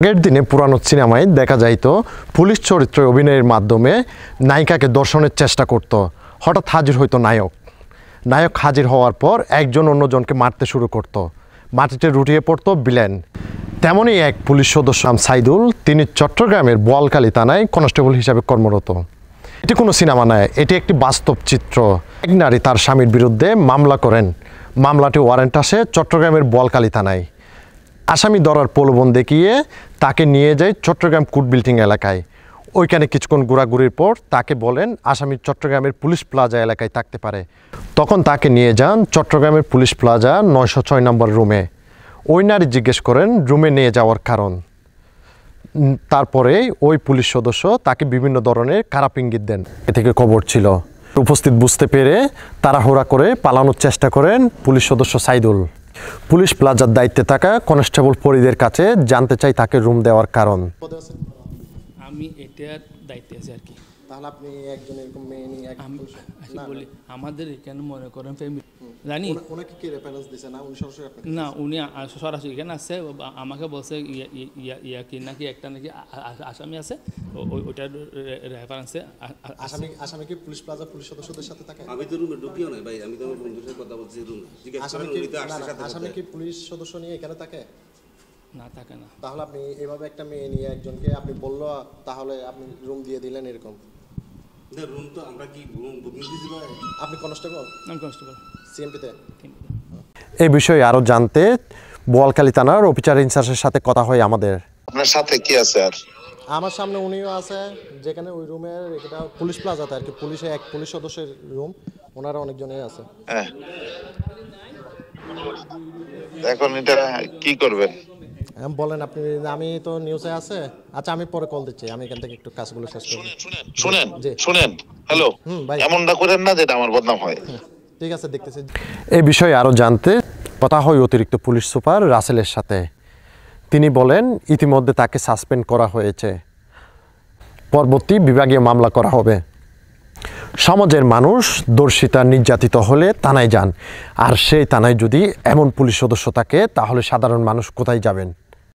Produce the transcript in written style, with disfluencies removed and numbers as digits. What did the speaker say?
আগের দিনে পুরানো সিনেমায় দেখা যাইতো পুলিশ চরিত্রে অভিনয়ের মাধ্যমে নায়িকাকে দর্শনের চেষ্টা করত। হঠাৎ হাজির হইতো নায়ক হাজির হওয়ার পর একজন অন্যজনকে মারতে শুরু করত, মাটিতে লুটিয়ে পড়তো ভিলেন। তেমনই এক পুলিশ সদস্য সাইদুল, তিনি চট্টগ্রামের বোয়ালখালী থানায় কনস্টেবল হিসাবে কর্মরত। এটি কোনো সিনেমা নয়, এটি একটি বাস্তব চিত্র। এক নারী তার স্বামীর বিরুদ্ধে মামলা করেন। মামলাটি ওয়ারেন্ট আসে চট্টগ্রামের বোয়ালখালী থানায়। আসামি ধরার প্রলোভন দেখিয়ে তাকে নিয়ে যায় চট্টগ্রাম কোর্ট বিল্ডিং এলাকায়। ওইখানে কিছুক্ষণ ঘোরাঘুরির পর তাকে বলেন আসামি চট্টগ্রামের পুলিশ প্লাজা এলাকায় থাকতে পারে। তখন তাকে নিয়ে যান চট্টগ্রামের পুলিশ প্লাজা 906 নম্বর রুমে। ওই নারী জিজ্ঞেস করেন রুমে নিয়ে যাওয়ার কারণ। তারপরে ওই পুলিশ সদস্য তাকে বিভিন্ন ধরনের খারাপ ইঙ্গিত দেন। এ থেকে খবর ছিল। উপস্থিত বুঝতে পেরে তাড়াহুড়া করে পালানোর চেষ্টা করেন পুলিশ সদস্য সাইদুল। পুলিশ প্লাজার দায়িত্বে থাকা কনস্টেবল ফরিদের কাছে জানতে চাই তাকে রুম দেওয়ার কারণ। আমি এটার দায়িত্বে আছি আর কি। তাহলে আপনি একজন এরকম মেয়ে নিয়ে বলি আমাদের এখানে মনে করেন ফ্যামিলি জানি ওনাকে কি রেফারেন্স দিছে না, উনি সরাসরি আপনাকে না, উনি সরাসরি এখানে আসছে, আমাকে বলছে ইয়া কি নাকি একটা নাকি আসামি আছে, ওইটার রেফারেন্সে। আসামি কি পুলিশ প্লাজা পুলিশ সদস্যদের সাথে থাকে? আমি তো রুমে ঢুকিও নাই ভাই, আমি তো আমার বন্ধুর সাথে কথা বলছি রুমে। আসামি কি পুলিশ সদস্য নিয়ে এখানে থাকে? না, থাকে না। তাহলে আপনি এভাবে একটা মেয়ে নিয়ে একজনকে আপনি বললো, তাহলে আপনি রুম দিয়ে দিলেন এরকম? না, রুম তো আমরা কি বুকিং দিয়েছি ভাই? আপনি কনস্টেবল? আমি কনস্টেবল সিএমপিতে। এই বিষয়ে আরও জানতে বোয়ালখালী থানার অফিসার ইনচার্জের সাথে কথা হয় আমাদের। আপনার সাথে কি আছে? আর আমার সামনে উনিও আছে, যেখানে ওই রুমের এটা পুলিশ প্লাজাতে আর কি, এক পুলিশ সদস্যের রুম, ওনারা অনেকজনই আছে। হ্যাঁ, এখন এটা কি করবেন বলেন আপনি। আমি তো নিউজে আছে। আচ্ছা, আমি পরে কল দিচ্ছি, আমি এখান থেকে একটু কাজগুলো শেষ করি। শুনেন হ্যালো, এমনটা করেন না যেটা আমার বদনাম হয়। ঠিক আছে, দেখতেছি। এই বিষয়ে আরও জানতে কথা হয় অতিরিক্ত পুলিশ সুপার রাসেলের সাথে। তিনি বলেন ইতিমধ্যে তাকে সাসপেন্ড করা হয়েছে, পরবর্তী বিভাগীয় মামলা করা হবে। সমাজের মানুষ দর্শিতা নির্যাতিত হলে থানায় যান, আর সেই থানায় যদি এমন পুলিশ সদস্য থাকে তাহলে সাধারণ মানুষ কোথায় যাবেন?